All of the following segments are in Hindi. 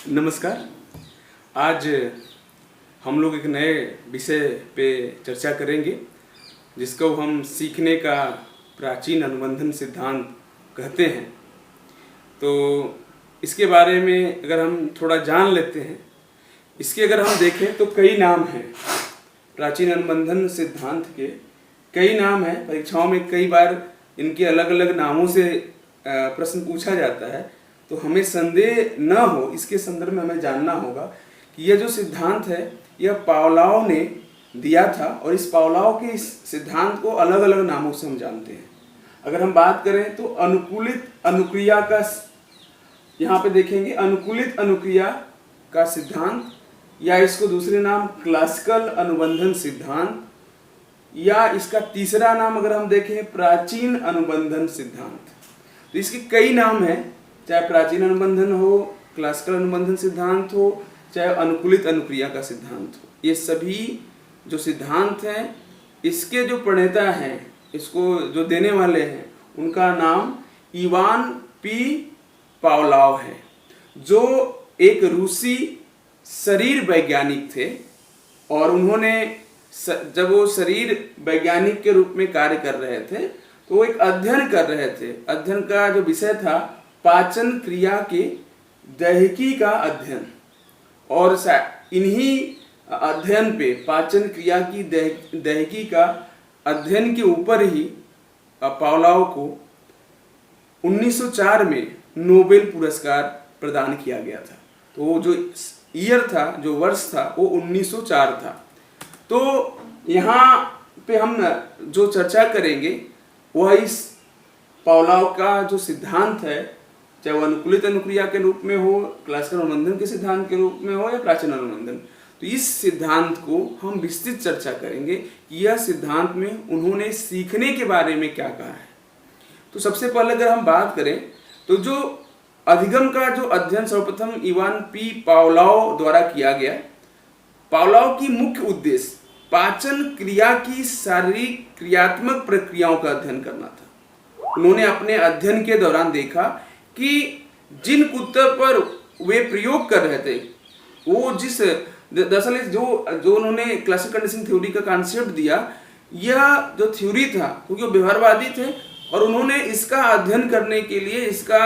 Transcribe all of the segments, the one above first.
नमस्कार। आज हम लोग एक नए विषय पे चर्चा करेंगे जिसको हम सीखने का प्राचीन अनुबंधन सिद्धांत कहते हैं। तो इसके बारे में अगर हम थोड़ा जान लेते हैं, इसके अगर हम देखें तो कई नाम हैं। प्राचीन अनुबंधन सिद्धांत के कई नाम हैं। परीक्षाओं में कई बार इनके अलग अलग नामों से प्रश्न पूछा जाता है, तो हमें संदेह न हो इसके संदर्भ में हमें जानना होगा कि यह जो सिद्धांत है यह पावलोव ने दिया था और इस पावलोव के इस सिद्धांत को अलग अलग नामों से हम जानते हैं। अगर हम बात करें तो अनुकूलित अनुक्रिया का, यहाँ पे देखेंगे अनुकूलित अनुक्रिया का सिद्धांत, या इसको दूसरे नाम क्लासिकल अनुबंधन सिद्धांत, या इसका तीसरा नाम अगर हम देखें प्राचीन अनुबंधन सिद्धांत। तो इसके कई नाम हैं, चाहे प्राचीन अनुबंधन हो, क्लासिकल अनुबंधन सिद्धांत हो, चाहे अनुकूलित अनुक्रिया का सिद्धांत हो। ये सभी जो सिद्धांत हैं, इसके जो प्रणेता हैं, इसको जो देने वाले हैं, उनका नाम इवान पी पावलोव है, जो एक रूसी शरीर वैज्ञानिक थे। और उन्होंने जब वो शरीर वैज्ञानिक के रूप में कार्य कर रहे थे तो वो एक अध्ययन कर रहे थे। अध्ययन का जो विषय था पाचन क्रिया के दैहिकी का अध्ययन, और इन्हीं अध्ययन पे, पाचन क्रिया की दैहिकी का अध्ययन के ऊपर ही पावलोव को 1904 में नोबेल पुरस्कार प्रदान किया गया था। तो वो जो ईयर था, जो वर्ष था, वो 1904 था। तो यहाँ पे हम जो चर्चा करेंगे वह इस पावलोव का जो सिद्धांत है, चाहे वो अनुकूलित अनुक्रिया के रूप में हो, क्लासिकल अनुबंधन के सिद्धांत के रूप में हो, या प्राचीन अनुबंधन, तो इस सिद्धांत को हम विस्तृत चर्चा करेंगे कि यह सिद्धांत में उन्होंने सीखने के बारे में क्या कहा है। तो सबसे पहले अगर हम बात करें तो जो अधिगम का जो अध्ययन सर्वप्रथम इवान पी पावलोव द्वारा किया गया। पावलोव की मुख्य उद्देश्य पाचन क्रिया की शारीरिक क्रियात्मक प्रक्रियाओं का अध्ययन करना था। उन्होंने अपने अध्ययन के दौरान देखा कि जिन कुत्तों पर वे प्रयोग कर रहे थे, वो जिस दरअसल जो उन्होंने क्लासिकल कंडीशनिंग थ्योरी का कॉन्सेप्ट दिया, यह जो थ्योरी था, क्योंकि वो व्यवहारवादी थे और उन्होंने इसका अध्ययन करने के लिए इसका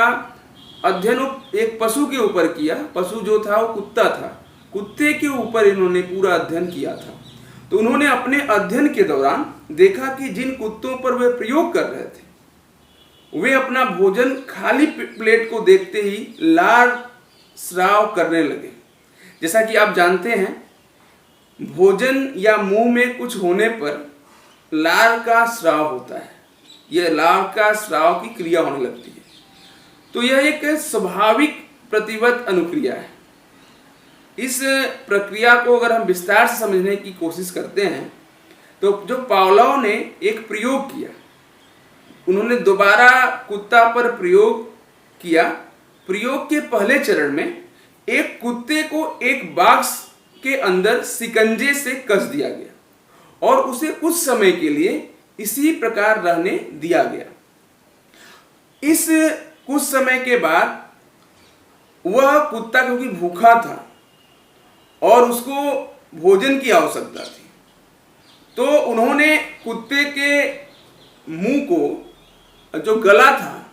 अध्ययन एक पशु के ऊपर किया। पशु जो था वो कुत्ता था, कुत्ते के ऊपर इन्होंने पूरा अध्ययन किया था। तो उन्होंने अपने अध्ययन के दौरान देखा कि जिन कुत्तों पर वे प्रयोग कर रहे थे, वे अपना भोजन खाली प्लेट को देखते ही लार स्राव करने लगे। जैसा कि आप जानते हैं, भोजन या मुंह में कुछ होने पर लार का स्राव होता है, यह लार का स्राव की क्रिया होने लगती है। तो यह एक स्वाभाविक प्रतिवत अनुक्रिया है। इस प्रक्रिया को अगर हम विस्तार से समझने की कोशिश करते हैं तो जो पावलोव ने एक प्रयोग किया, उन्होंने दोबारा कुत्ता पर प्रयोग किया। प्रयोग के पहले चरण में एक कुत्ते को एक बॉक्स के अंदर शिकंजे से कस दिया गया और उसे कुछ समय के लिए इसी प्रकार रहने दिया गया। इस कुछ समय के बाद वह कुत्ता, क्योंकि भूखा था और उसको भोजन की आवश्यकता थी, तो उन्होंने कुत्ते के मुंह को, जो गला था,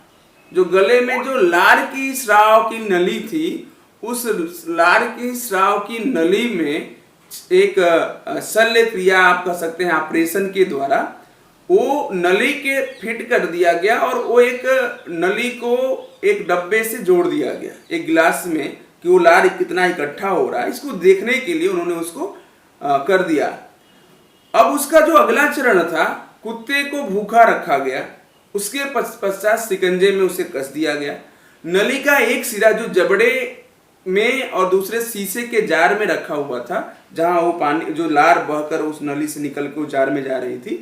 जो गले में जो लार की स्राव की नली थी, उस लार की स्राव की नली में एक शल्य क्रिया आप कह सकते हैं, ऑपरेशन के द्वारा वो नली के फिट कर दिया गया और वो एक नली को एक डब्बे से जोड़ दिया गया एक गिलास में, कि वो लार कितना इकट्ठा हो रहा है, इसको देखने के लिए उन्होंने उसको कर दिया। अब उसका जो अगला चरण था, कुत्ते को भूखा रखा गया, उसके पश्चात शिकंजे में उसे कस दिया गया। नली का एक सिरा जो जबड़े में और दूसरे शीशे के जार में रखा हुआ था, जहां वो पानी, जो लार बहकर उस नली से निकल के उस जार में जा रही थी,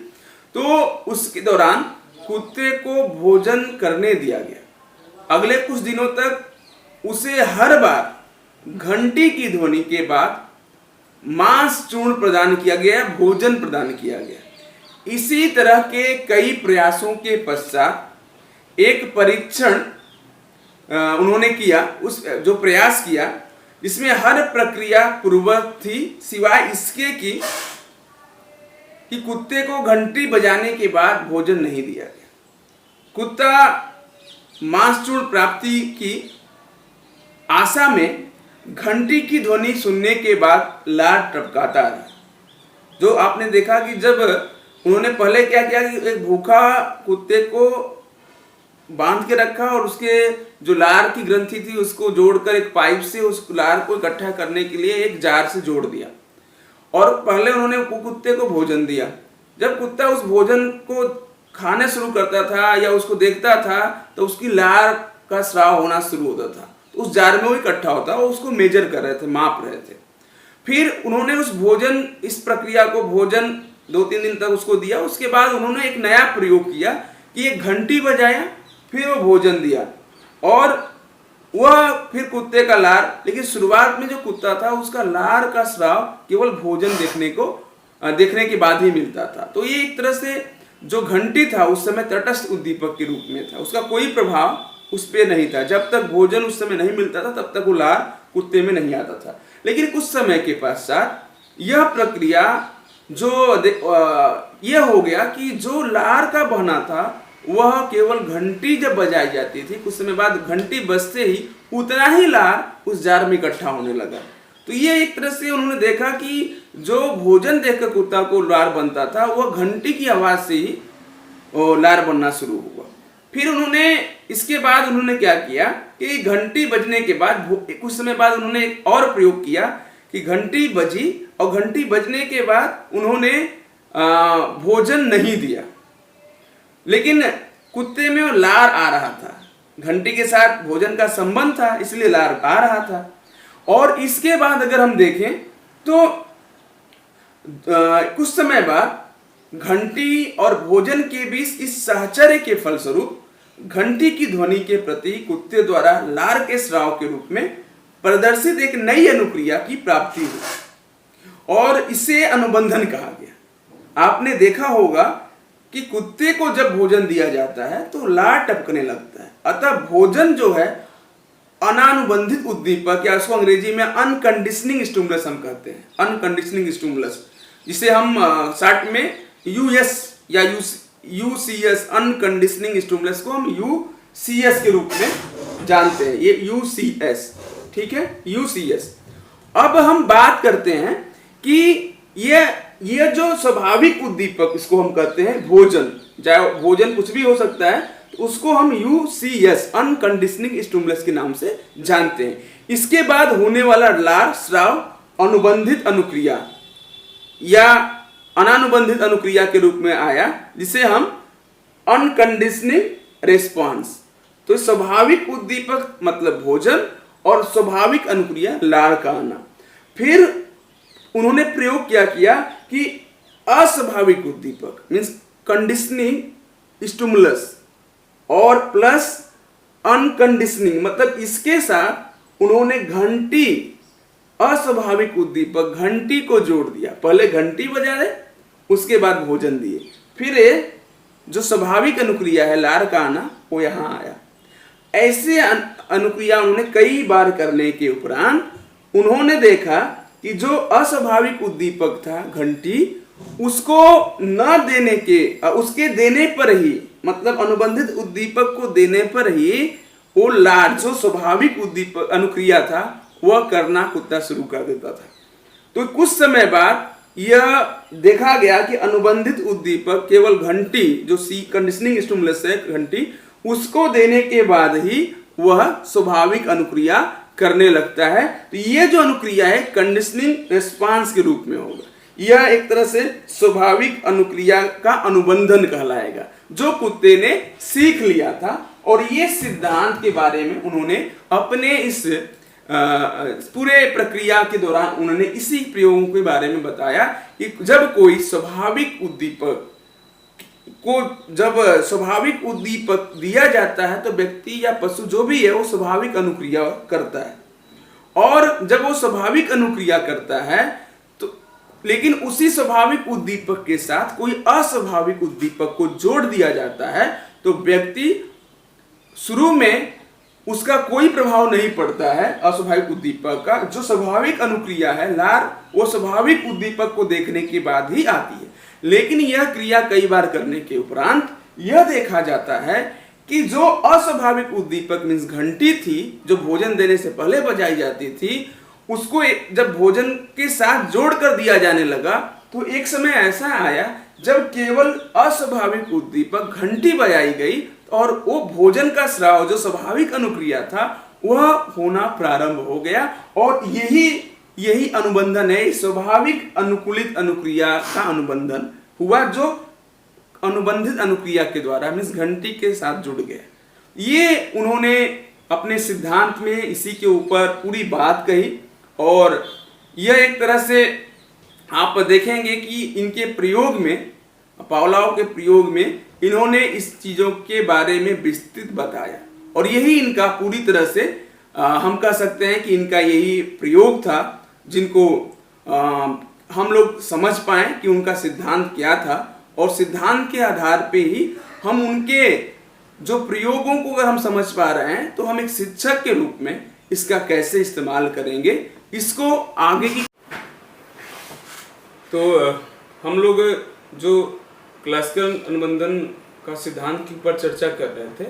तो उसके दौरान कुत्ते को भोजन करने दिया गया। अगले कुछ दिनों तक उसे हर बार घंटी की ध्वनि के बाद मांस चूर्ण प्रदान किया गया, भोजन प्रदान किया गया। इसी तरह के कई प्रयासों के पश्चात एक परीक्षण उन्होंने किया, उस जो प्रयास किया जिसमें हर प्रक्रिया पूर्ववत थी सिवाय इसके कि कुत्ते को घंटी बजाने के बाद भोजन नहीं दिया गया। कुत्ता मांसचूर्ण प्राप्ति की आशा में घंटी की ध्वनि सुनने के बाद लार टपकाता रहा। जो आपने देखा कि जब उन्होंने पहले क्या किया कि एक भूखा कुत्ते को बांध के रखा और उसके जो लार की ग्रंथि थी उसको जोड़कर एक पाइप से उस लार को इकट्ठा करने के लिए एक जार से जोड़ दिया, और पहले उन्होंने कुत्ते को भोजन दिया। जब कुत्ता उस भोजन को खाने शुरू करता था या उसको देखता था तो उसकी लार का स्राव होना शुरू होता था, तो उस जार में वो इकट्ठा होता और उसको मेजर कर रहे थे, माप रहे थे। फिर उन्होंने उस भोजन, इस प्रक्रिया को भोजन 2-3 दिन तक उसको दिया। उसके बाद उन्होंने एक नया प्रयोग किया कि एक घंटी बजाया, फिर वो भोजन दिया, और वह फिर कुत्ते का लार, लेकिन शुरुआत में जो कुत्ता था उसका लार का स्राव केवल भोजन देखने के बाद ही मिलता था। तो ये एक तरह से जो घंटी था उस समय तटस्थ उद्दीपक के रूप में था, उसका कोई प्रभाव उस पर नहीं था। जब तक भोजन उस समय नहीं मिलता था तब तक वो लार कुत्ते में नहीं आता था। लेकिन कुछ समय के पश्चात यह प्रक्रिया यह हो गया कि जो लार का बहना था वह केवल घंटी जब बजाई जाती थी, कुछ समय बाद घंटी बजते ही उतना ही लार उस जार में इकट्ठा होने लगा। तो ये एक तरह से उन्होंने देखा कि जो भोजन देखकर कुत्ता को लार बनता था वह घंटी की आवाज से ही लार बनना शुरू हुआ। फिर उन्होंने इसके बाद उन्होंने क्या किया कि घंटी बजने के बाद कुछ समय बाद उन्होंने एक और प्रयोग किया कि घंटी बजी, और घंटी बजने के बाद उन्होंने भोजन नहीं दिया, लेकिन कुत्ते में वो लार आ रहा था। घंटी के साथ भोजन का संबंध था, इसलिए लार आ रहा था। और इसके बाद अगर हम देखें तो कुछ समय बाद घंटी और भोजन के बीच इस सहचर्य के फलस्वरूप घंटी की ध्वनि के प्रति कुत्ते द्वारा लार के स्राव के रूप में प्रदर्शित एक नई अनुक्रिया की प्राप्ति हुई, और इसे अनुबंधन कहा गया। आपने देखा होगा कि कुत्ते को जब भोजन दिया जाता है तो लार टपकने लगता है। अतः भोजन जो है अनानुबंधित उद्दीपक, या उसको अंग्रेजी में अनकंडीशनिंग स्टिमुलस हम कहते हैं, अनकंडीशनिंग स्टिमुलस, जिसे हम शॉर्ट में यूएस या यूसीएस, अनकंडीशनिंग स्टिमुलस को हम यूसीएस के रूप में जानते हैं। ये यूसीएस, ठीक है, यूसीएस। अब हम बात करते हैं कि ये जो स्वाभाविक उद्दीपक, इसको हम कहते हैं भोजन, चाहे भोजन कुछ भी हो सकता है, तो उसको हम यूसीएस, अनकंडीशनिंग स्टिमुलस के नाम से जानते हैं। इसके बाद होने वाला लार स्राव अनुबंधित अनुक्रिया या अनानुबंधित अनुक्रिया के रूप में आया, जिसे हम अनकंडीशनिंग रेस्पॉन्स। तो स्वाभाविक उद्दीपक मतलब भोजन और स्वाभाविक अनुक्रिया लार का आना। फिर उन्होंने प्रयोग क्या किया कि अस्वाभाविक उद्दीपक मीन्स कंडीशनिंग स्टिमुलस और प्लस अनकंडीशनिंग, मतलब इसके साथ उन्होंने घंटी, अस्वाभाविक उद्दीपक घंटी को जोड़ दिया। पहले घंटी बजाए, उसके बाद भोजन दिए, फिर जो स्वाभाविक अनुक्रिया है लार का आना वो यहाँ आया। ऐसे अनुक्रिया उन्होंने कई बार करने के उपरांत उन्होंने देखा कि जो अस्वाभाविक उद्दीपक था घंटी, उसको न देने के, उसके देने पर ही, मतलब अनुबंधित उद्दीपक को देने पर ही वो लार, जो स्वाभाविक उद्दीपक अनुक्रिया था, वह करना कुत्ता शुरू कर देता था। तो कुछ समय बाद यह देखा गया कि अनुबंधित उद्दीपक केवल घंटी, जो कंडीशनिंग स्टिमुलस है घंटी, उसको देने के बाद ही वह स्वाभाविक अनुक्रिया करने लगता है। तो यह जो अनुक्रिया है कंडीशनिंग रिस्पांस के रूप में होगा। यह एक तरह से स्वाभाविक अनुक्रिया का अनुबंधन कहलाएगा, जो कुत्ते ने सीख लिया था। और ये सिद्धांत के बारे में उन्होंने अपने इस पूरे प्रक्रिया के दौरान उन्होंने इसी प्रयोगों के बारे में बताया कि जब कोई स्वाभाविक उद्दीपक को, जब स्वाभाविक उद्दीपक दिया जाता है तो व्यक्ति या पशु जो भी है वो स्वाभाविक अनुक्रिया करता है, और जब वो स्वाभाविक अनुक्रिया करता है तो, लेकिन उसी स्वाभाविक उद्दीपक के साथ कोई अस्वाभाविक उद्दीपक को जोड़ दिया जाता है तो व्यक्ति शुरू में उसका कोई प्रभाव नहीं पड़ता है अस्वाभाविक उद्दीपक का। जो स्वाभाविक अनुक्रिया है लार, वो स्वाभाविक उद्दीपक को देखने के बाद ही आती है। लेकिन यह क्रिया कई बार करने के उपरांत यह देखा जाता है कि जो अस्वाभाविक उद्दीपक मीन्स घंटी थी, जो भोजन देने से पहले बजाई जाती थी, उसको जब भोजन के साथ जोड़कर दिया जाने लगा, तो एक समय ऐसा आया जब केवल अस्वाभाविक उद्दीपक घंटी बजाई गई और वो भोजन का स्राव जो स्वाभाविक अनुक्रिया था वह होना प्रारंभ हो गया। और यही अनुबंधन है, स्वाभाविक अनुकूलित अनुक्रिया का अनुबंधन हुआ, जो अनुबंधित अनुक्रिया के द्वारा मीन्स घंटी के साथ जुड़ गया। ये उन्होंने अपने सिद्धांत में इसी के ऊपर पूरी बात कही। और यह एक तरह से आप देखेंगे कि इनके प्रयोग में, पावलोव के प्रयोग में इन्होंने इस चीजों के बारे में विस्तृत बताया। और यही इनका पूरी तरह से हम कह सकते हैं कि इनका यही प्रयोग था, जिनको हम लोग समझ पाए कि उनका सिद्धांत क्या था। और सिद्धांत के आधार पे ही हम उनके जो प्रयोगों को अगर हम समझ पा रहे हैं, तो हम एक शिक्षक के रूप में इसका कैसे इस्तेमाल करेंगे, इसको आगे की। तो हम लोग जो क्लासिकल अनुबंधन का सिद्धांत के ऊपर चर्चा कर रहे थे,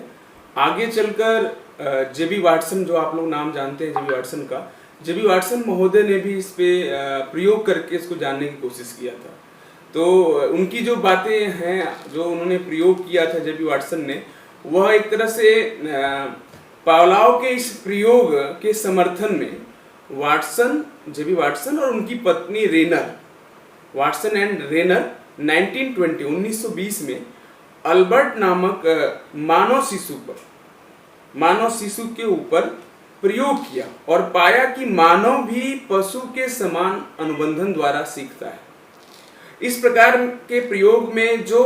आगे चलकर जेबी वाटसन, जो आप लोग नाम जानते हैं जेबी वाटसन का, जेबी वाटसन महोदय ने भी इस पे प्रयोग करके इसको जानने की कोशिश किया था। तो उनकी जो बातें हैं, जो उन्होंने प्रयोग किया था जेबी वाटसन ने, वह एक तरह से पावलोव के इस प्रयोग के समर्थन में वाटसन, जेबी वाटसन और उनकी पत्नी रेनर, वाटसन एंड रेनर 1920 में अल्बर्ट नामक मानव शिशु के ऊपर प्रयोग किया और पाया कि मानव भी पशु के समान अनुबंधन द्वारा सीखता है। इस प्रकार के प्रयोग में जो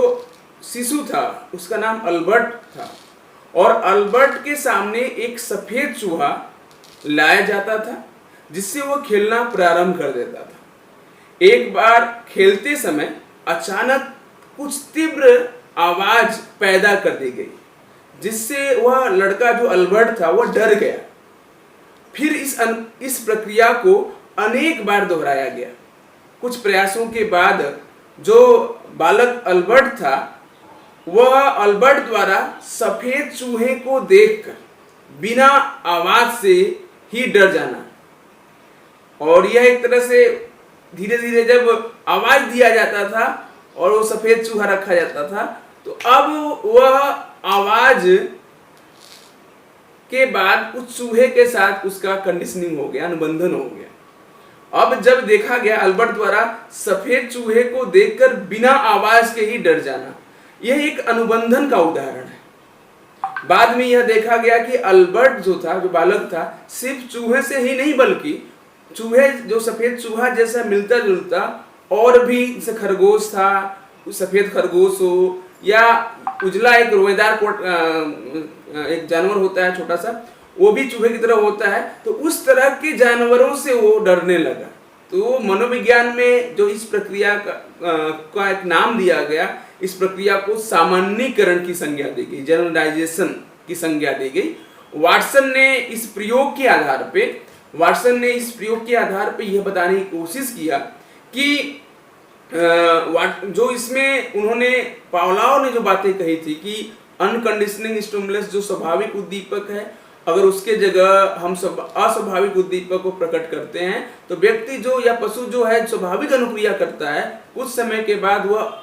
शिशु था उसका नाम अल्बर्ट था, और अल्बर्ट के सामने एक सफेद चूहा लाया जाता था जिससे वह खेलना प्रारंभ कर देता था। एक बार खेलते समय अचानक कुछ तीव्र आवाज पैदा कर दी गई, जिससे वह लड़का जो अल्बर्ट था वह डर गया। फिर इस प्रक्रिया को अनेक बार दोहराया गया। कुछ प्रयासों के बाद जो बालक अल्बर्ट था, वह अल्बर्ट द्वारा सफेद चूहे को देखकर बिना आवाज से ही डर जाना, और यह एक तरह से धीरे धीरे जब आवाज दिया जाता था और वो सफेद चूहा रखा जाता था, तो अब वह आवाज के बाद उस चूहे के साथ उसका कंडीशनिंग हो गया, अनुबंधन हो गया। अब जब देखा गया अल्बर्ट द्वारा सफेद चूहे को देखकर बिना आवाज के ही डर जाना, यह एक अनुबंधन का उदाहरण है। बाद में यह देखा गया कि अल्बर्ट जो था, जो बालक था, सिर्फ चूहे से ही नहीं बल्कि चूहे जो सफेद चूहा जैसा मिलता जुलता और भी, जैसे खरगोश था, सफेद खरगोश हो या उजला एक रोएदार एक जानवर होता है छोटा सा, वो भी चूहे की तरह होता है, तो उस तरह के जानवरों से वो डरने लगा। तो मनोविज्ञान में जो इस प्रक्रिया का एक नाम दिया गया, इस प्रक्रिया को सामान्यीकरण की संज्ञा दी गई, जनरलाइजेशन की संज्ञा दी गई। वाटसन ने इस प्रयोग के आधार पे यह बताने की कोशिश किया कि जो इसमें उन्होंने, पावलोव ने जो बातें कही थी कि अनकंडीशनिंग स्टिमुलस जो स्वाभाविक उद्दीपक है, अगर उसके जगह हम अस्वाभाविक उद्दीपक को प्रकट करते हैं, तो व्यक्ति जो या पशु जो है स्वाभाविक अनुक्रिया करता है, कुछ समय के बाद वह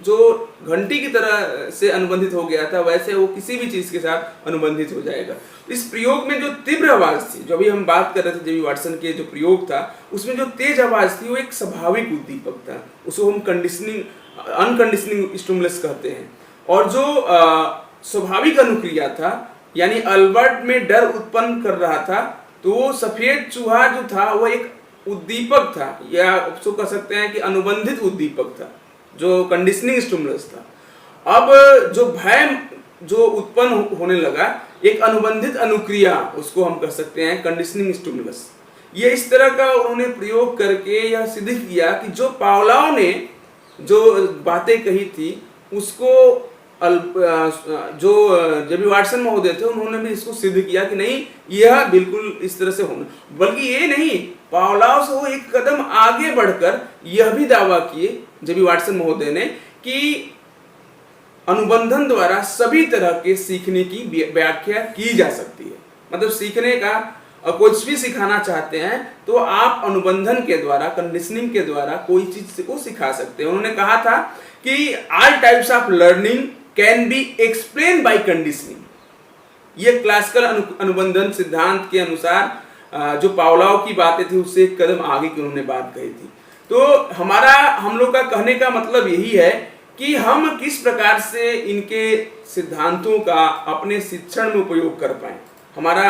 जो घंटी की तरह से अनुबंधित हो गया था, वैसे वो किसी भी चीज के साथ अनुबंधित हो जाएगा। इस प्रयोग में जो तीव्र आवाज थी, जो अभी हम बात कर रहे थे जेबी वाटसन के जो प्रयोग था, उसमें जो तेज आवाज थी वो एक स्वाभाविक उद्दीपक था, उसको हम अनकंडीशनिंग स्टिमुलस कहते हैं। और जो स्वाभाविक अनुक्रिया था, यानी अल्बर्ट में डर उत्पन्न कर रहा था, तो वो सफेद चूहा जो था वो एक उद्दीपक था, या उसको कह सकते हैं कि अनुबंधित उद्दीपक था, जो कंडीशनिंग स्टिमुलस था। अब जो भय जो उत्पन्न होने लगा, एक अनुबंधित अनुक्रिया, उसको हम कह सकते हैं कंडीशनिंग स्टिमुलस। ये इस तरह का उन्होंने प्रयोग करके यह सिद्ध किया कि जो पावलोव ने जो बातें कही थी उसको जो जेबी वाटसन महोदय थे उन्होंने भी इसको सिद्ध किया कि नहीं, यह बिल्कुल इस तरह से होना, बल्कि ये नहीं, पावलोव से वो एक कदम आगे बढ़कर यह भी दावा किए जेबी वाटसन महोदय ने कि अनुबंधन द्वारा सभी तरह के सीखने की व्याख्या की जा सकती है। मतलब सीखने का कुछ भी सिखाना चाहते हैं तो आप अनुबंधन के द्वारा, कंडीशनिंग के द्वारा कोई चीज को सिखा सकते हैं। उन्होंने कहा था कि all types of learning can be explain by conditioning. ये क्लासिकल अनुबंधन सिद्धांत के अनुसार जो पावलोव की बातें थी उससे एक कदम आगे की उन्होंने बात कही थी। तो हम लोग का कहने का मतलब यही है कि हम किस प्रकार से इनके सिद्धांतों का अपने शिक्षण में उपयोग कर पाए। हमारा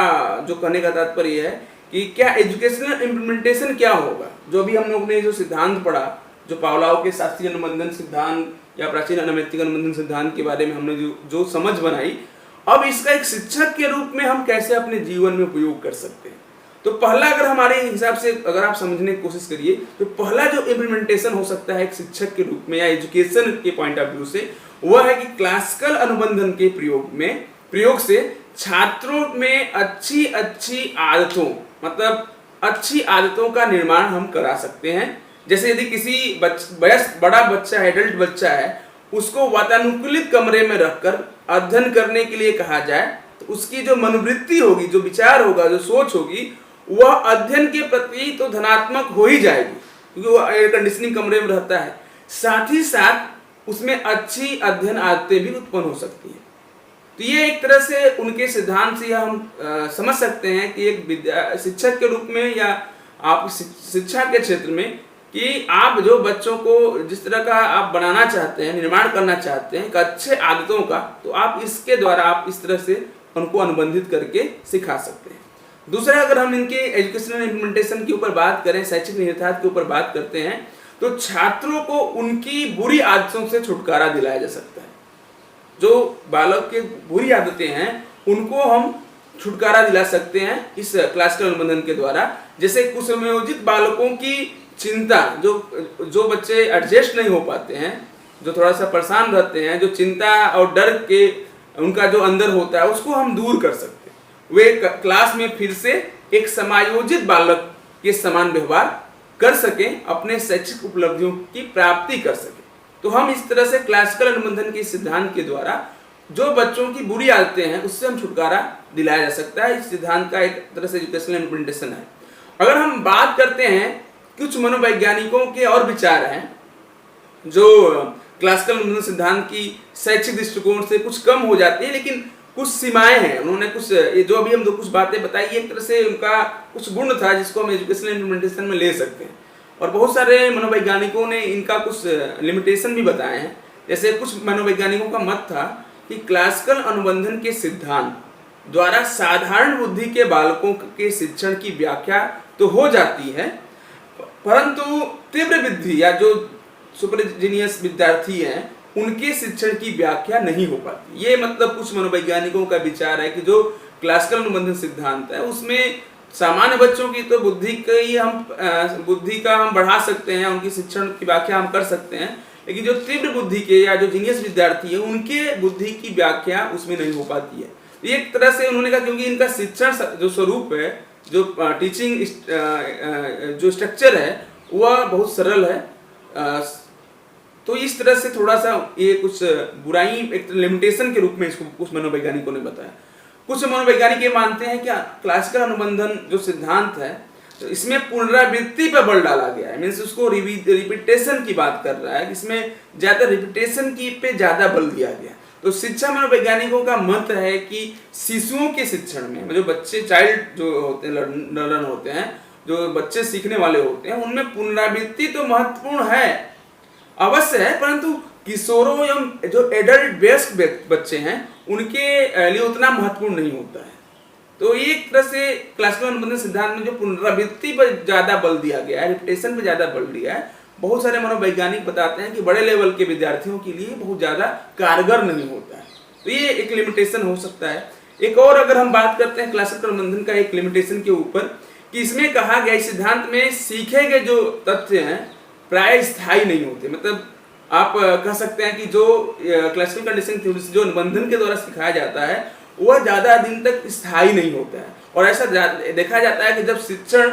जो कहने का तात्पर्य है कि क्या एजुकेशनल इम्प्लीमेंटेशन क्या होगा। जो भी हम लोग ने जो सिद्धांत पढ़ा, जो पावलोव के शास्त्रीय अनुबंधन सिद्धांत या प्राचीन अनैतिक अनुबंधन सिद्धांत के बारे में हमने जो समझ बनाई, अब इसका एक शिक्षक के रूप में हम कैसे अपने जीवन में उपयोग कर सकते हैं। तो पहला, अगर हमारे हिसाब से अगर आप समझने की कोशिश करिए, तो पहला जो इम्प्लीमेंटेशन हो सकता है एक शिक्षक के रूप में या एजुकेशन के पॉइंट ऑफ व्यू से, वह है कि क्लासिकल अनुबंधन के प्रयोग से छात्रों में अच्छी आदतों, मतलब अच्छी आदतों का निर्माण हम करा सकते हैं। जैसे यदि किसी बड़ा बच्चा है, एडल्ट बच्चा है, उसको वातानुकूलित कमरे में रखकर अध्ययन करने के लिए कहा जाए तो उसकी जो मनोवृत्ति होगी, जो विचार होगा, जो सोच होगी, वह अध्ययन के प्रति तो धनात्मक हो ही जाएगी क्योंकि वो एयर कंडीशनिंग कमरे में रहता है। साथ ही साथ उसमें अच्छी अध्ययन आदतें भी उत्पन्न हो सकती हैं। तो ये एक तरह से उनके सिद्धांत से हम समझ सकते हैं कि एक शिक्षक के रूप में या आप शिक्षा के क्षेत्र में कि आप जो बच्चों को जिस तरह का आप बनाना चाहते हैं, निर्माण करना चाहते हैं अच्छे आदतों का, तो आप इसके द्वारा आप इस तरह से उनको अनुबंधित करके सिखा सकते हैं। दूसरा, अगर हम इनके एजुकेशनल इम्प्लीमेंटेशन के ऊपर बात करें, शैक्षिक निहितार्थ के ऊपर बात करते हैं, तो छात्रों को उनकी बुरी आदतों से छुटकारा दिलाया जा सकता है। जो बालक के बुरी आदतें हैं उनको हम छुटकारा दिला सकते हैं इस क्लासिकल अनुबंधन के द्वारा। जैसे कुसंयोजित बालकों की चिंता, जो बच्चे एडजस्ट नहीं हो पाते हैं, जो थोड़ा सा परेशान रहते हैं, जो चिंता और डर के उनका जो अंदर होता है, उसको हम दूर कर सकते हैं। वे क्लास में फिर से एक समायोजित बालक के समान व्यवहार कर सकें, अपने शैक्षिक उपलब्धियों की प्राप्ति कर सकें। तो हम इस तरह से क्लासिकल अनुबंधन के सिद्धांत के द्वारा जो बच्चों की बुरी आदतें हैं उससे हम छुटकारा दिलाया जा सकता है। इस सिद्धांत का एक तरह से एजुकेशनल इम्प्लीमेंटेशन है। अगर हम बात करते हैं, कुछ मनोवैज्ञानिकों के और विचार हैं जो क्लासिकल अनुबंधन सिद्धांत की शैक्षिक दृष्टिकोण से कुछ कम हो जाती है, लेकिन कुछ सीमाएं हैं। उन्होंने कुछ, ये जो अभी हम कुछ बातें बताई, एक तरह से उनका कुछ गुण था जिसको हम एजुकेशनल इम्प्लीमेंटेशन में ले सकते हैं। और बहुत सारे मनोवैज्ञानिकों ने इनका कुछ लिमिटेशन भी बताए हैं। जैसे कुछ मनोवैज्ञानिकों का मत था कि क्लासिकल अनुबंधन के सिद्धांत द्वारा साधारण बुद्धि के बालकों के शिक्षण की व्याख्या तो हो जाती है, परंतु तीव्र बुद्धि या जो सुपरजीनियस विद्यार्थी हैं उनके शिक्षण की व्याख्या नहीं हो पाती। ये मतलब कुछ मनोवैज्ञानिकों का विचार है कि जो क्लासिकल अनुबंधन सिद्धांत है उसमें सामान्य बच्चों की तो बुद्धि का हम बढ़ा सकते हैं, उनकी शिक्षण की व्याख्या हम कर सकते हैं, लेकिन जो तीव्र बुद्धि के या जो जीनियस विद्यार्थी है उनके बुद्धि की व्याख्या उसमें नहीं हो पाती है। एक तरह से उन्होंने कहा क्योंकि इनका शिक्षण जो स्वरूप है, जो टीचिंग जो स्ट्रक्चर है वह बहुत सरल है, तो इस तरह से थोड़ा सा ये कुछ बुराई एक लिमिटेशन के रूप में इसको कुछ मनोवैज्ञानिकों ने बताया। कुछ मनोवैज्ञानिक ये मानते हैं कि क्लासिकल अनुबंधन जो सिद्धांत है तो इसमें पुनरावृत्ति पर बल डाला गया है, मीन्स उसको रिपीटेशन की बात कर रहा है, इसमें ज्यादा रिपीटेशन की पे ज्यादा बल दिया गया। तो शिक्षा मनोवैज्ञानिकों का मत है कि शिशुओं के शिक्षण में जो बच्चे चाइल्ड जो होते हैं, लर्नर होते हैं, जो बच्चे सीखने वाले होते हैं, उनमें पुनरावृत्ति तो महत्वपूर्ण है, अवश्य है, परंतु किशोरों एवं जो एडल्ट वयस्क बच्चे हैं उनके लिए उतना महत्वपूर्ण नहीं होता है। तो एक तरह से क्लासिकल अनुबंधन सिद्धांत में जो पुनरावृत्ति पर ज्यादा बल दिया गया है, रिपीटेशन पर ज्यादा बल दिया है, बहुत सारे मनोवैज्ञानिक बताते हैं कि बड़े लेवल के विद्यार्थियों के लिए बहुत ज्यादा कारगर नहीं होता है। तो ये एक लिमिटेशन हो सकता है। एक और अगर हम बात करते हैं क्लासिकल अनुबंधन का एक लिमिटेशन के ऊपर, कि इसमें कहा गया इस सिद्धांत में सीखे गए जो तथ्य हैं प्राय स्थायी नहीं होते। मतलब आप कह सकते हैं कि जो क्लासिकल कंडीशनिंग थ्योरी से जो अनुबंधन के द्वारा सिखाया जाता है वह ज़्यादा दिन तक स्थायी नहीं होता है। और ऐसा देखा जाता है कि जब शिक्षण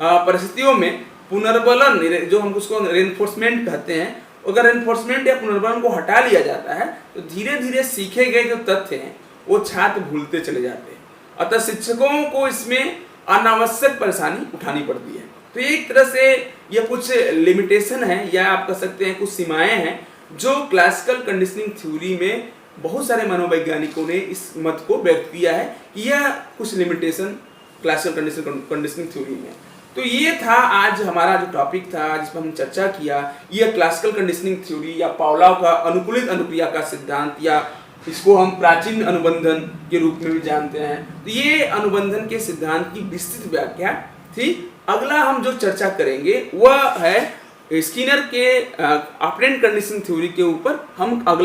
परिस्थितियों में पुनर्बलन, जो हम उसको रेनफोर्समेंट कहते हैं, अगर रेनफोर्समेंट या पुनर्बलन को हटा लिया जाता है तो धीरे धीरे सीखे गए जो तथ्य हैं वो छात्र भूलते चले जाते हैं। अतः शिक्षकों को इसमें अनावश्यक परेशानी उठानी पड़ती है। तो एक तरह से यह कुछ लिमिटेशन है या आप कह सकते हैं कुछ सीमाएं हैं जो क्लासिकल कंडीशनिंग थ्योरी में बहुत सारे मनोवैज्ञानिकों ने इस मत को व्यक्त किया है कि यह कुछ लिमिटेशन क्लासिकल कंडीशनिंग थ्योरी में। तो ये था आज हमारा जो टॉपिक था जिस पर हम चर्चा किया, यह क्लासिकल कंडीशनिंग थ्योरी या पावलोव का अनुकूलित अनुक्रिया का सिद्धांत, या इसको हम प्राचीन अनुबंधन के रूप में भी जानते हैं। तो ये अनुबंधन के सिद्धांत की विस्तृत व्याख्या थी। अगला हम जो चर्चा करेंगे वह है स्किनर के ऑपरेंट कंडीशनिंग थ्योरी के ऊपर हम अगला